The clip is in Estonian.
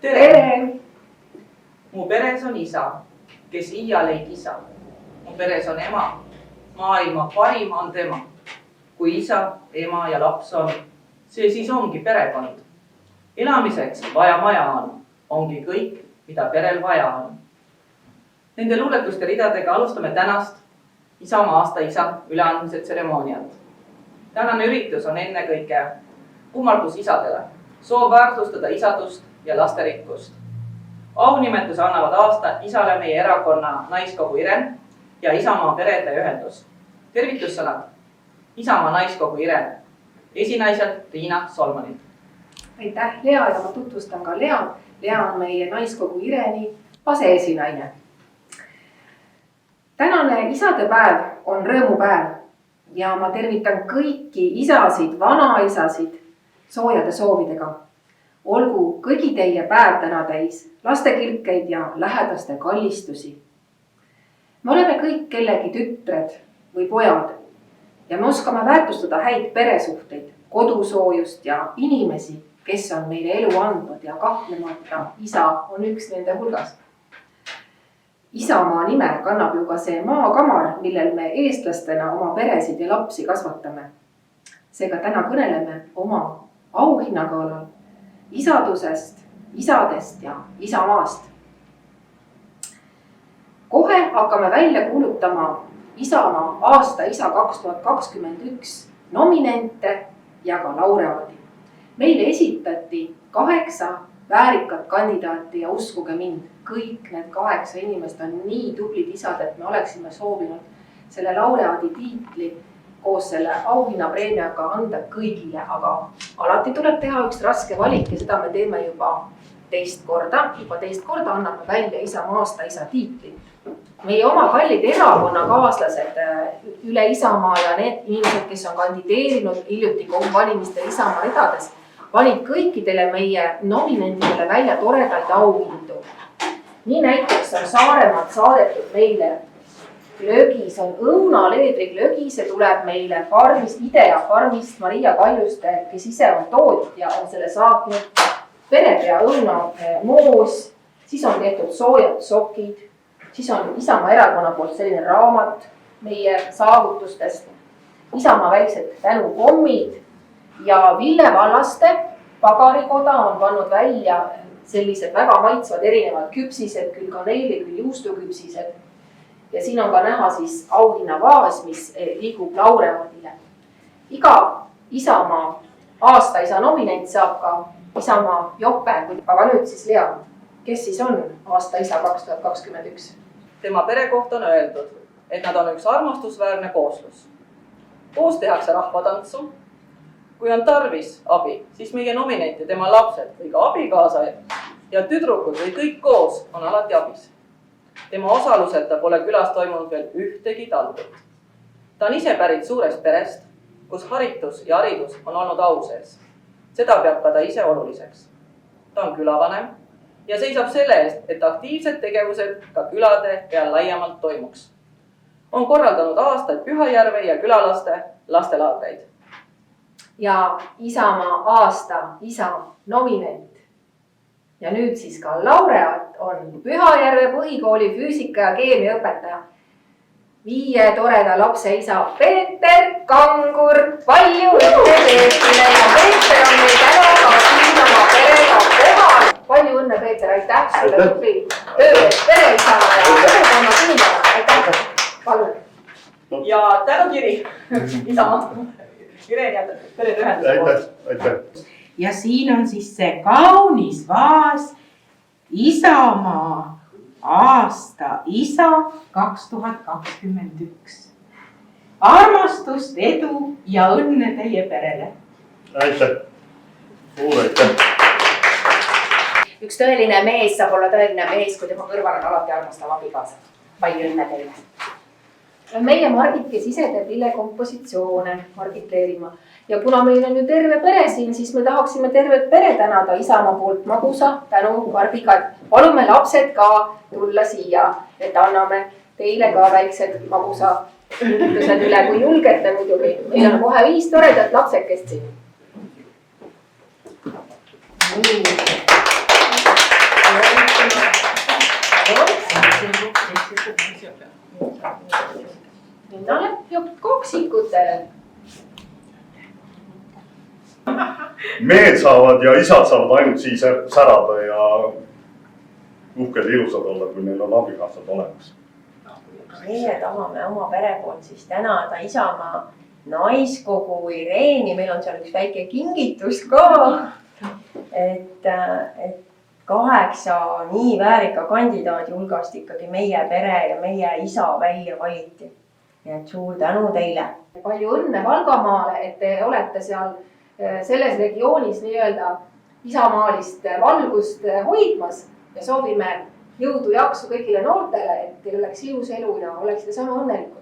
Tere! Mu peres on isa, kes iial ei kisa. Mu peres on ema, maailma parim on tema. Kui isa, ema ja laps on, see siis ongi perekond. Elamiseks vaja maja ongi kõik, mida perel vaja on. Nende luuletuste ridadega alustame tänast Isamaa aasta isa üleandmise tseremooniat. Tänane üritus on ennekõike kummardus isadele, soov väärtustada isadust ja lasterikkust. Aunimetuse annavad aasta isale meie erakonna naiskogu Iren ja Isamaa perede ühendus. Tervitussõnad Isamaa naiskogu Iren, esinaised Riina Solmanid. Aitäh, Lea, ja ma tutvustan ka Lea. Lea on meie naiskogu Ireni aseesinaine. Tänane isadepäev on rõõmupäev ja ma tervitan kõiki isasid, vanaisasid soojade soovidega. Olgu kõigi teie päev täna täis lastekilkeid ja lähedaste kallistusi. Me oleme kõik kellegi tütred või pojad ja me oskame väärtustada häid peresuhteid, kodusoojust ja inimesi, kes on meile elu andnud ja kahtlemata isa on üks nende hulgas. Isamaa nime kannab ju ka see maakamar, millel me eestlastena oma peresid ja lapsi kasvatame. Seega täna kõneleme oma auhinnagalal isadusest, isadest ja isamaast. Kohe hakkame välja kuulutama Isamaa aasta isa 2021 nominente ja ka laureaadi. Meile esitati 8 väärikat kandidaati ja uskuge mind, kõik need 8 inimest on nii tublid isad, et me oleksime soovinud selle laureaadi tiitli koos selle auhinnapreemiaga anda kõigile, aga alati tuleb teha üks raske valik ja seda me teeme juba teist korda anname välja Isamaa aasta isa tiitli. Meie oma kallid erakonnakaaslased üle Isamaa ja need inimesed, kes on kandideerinud hiljuti valimistel Isamaa ridades, panid kõikidele meie nominentidele välja toredaid auhindu. Nii näiteks on Saaremaalt saadetud meile glögis, on õunaleedri glögi, see tuleb meile farmist, Idea farmist Maria Kaljuste, kes ise on tootja, on selle saatnud. Perepea õuna moos, siis on tehtud soojad sokid, siis on Isamaa erakonna poolt selline raamat meie saavutustest, Isamaa väiksed tänukommid ja Ville Vallaste pagarikoda on pannud välja sellised väga maitsvad erinevad küpsised, küll kaneeli, küll juustuküpsised. Ja siin on ka näha siis auhinnavaas, mis liigub laureaadile. Iga Isamaa aasta isa nominent saab ka Isamaa jope, aga nüüd siis Lea, kes siis on aasta isa 2021? Tema pere kohta on öeldud, et nad on üks armastusväärne kooslus. Koos tehakse rahvatantsu. Kui on tarvis abi, siis meie nominent ja tema lapsed või ka abikaasa ja tüdrukud või kõik koos on alati abis. Tema osaluseta pole külas toimunud veel ühtegi talgut. Ta on ise pärit suurest perest, kus haritus ja haridus on olnud au sees. Seda peab ka ta ise oluliseks. Ta on külavanem ja seisab selle eest, et aktiivsed tegevused ka külade peal laiemalt toimuks. On korraldanud aastaid Pühajärve ja külalaste lastelaagreid. Ja Isamaa aasta isa nominent. Ja nüüd siis ka laureaat on Pühajärve põhikooli füüsika ja keemia õpetaja. 5 toreda lapse isa Peeter Kangur. Palju õnne Peetrile ja Peeter on meil täna ka Isamaa perega kohal. Palju õnne Peeter, aitäh sulle tubli töö, pere isana ja perekonna kindlana. Aitäh, palun. Ja tänukiri Isamaa. Aitäh. Ja siin on siis see kaunis vaas Isamaa aasta isa 2021. Armastust, edu ja õnne teie perele. Aitäh. Suur aitäh. Üks tõeline mees saab olla tõeline mees, kui tema kõrval on alati armastav abikaasa. Palju õnne teile. Meie Margit, kes ise teeb lillekompositsioone margitleerima. Ja kuna meil on ju terve pere siin, siis me tahaksime tervet pere tänada Isamaa poolt magusa tänu Margiga. Palume lapsed ka tulla siia, et anname teile ka väiksed magusa kingitused üle, kui julgete muidugi. Meil on kohe 5 toredat lapsekest siin. Linnale ja kaksikutele. mehed saavad ja isad saavad ainult siis särada ja uhked ja ilusad olla, kui neil on abikaasad olemas. meie tahame oma pere poolt siis tänada Isamaa naiskogu Ireeni, meil on seal üks väike kingitus ka. et 8 nii väärika kandidaadi hulgast ikkagi meie pere ja meie isa välja valiti. nii et suur tänu teile. Palju õnne Valgamaale, et te olete seal selles regioonis nii-öelda isamaalist valgust hoidmas ja soovime jõudu, jaksu kõigile noortele, et teil oleks ilus elu ja oleksite sama õnnelikud.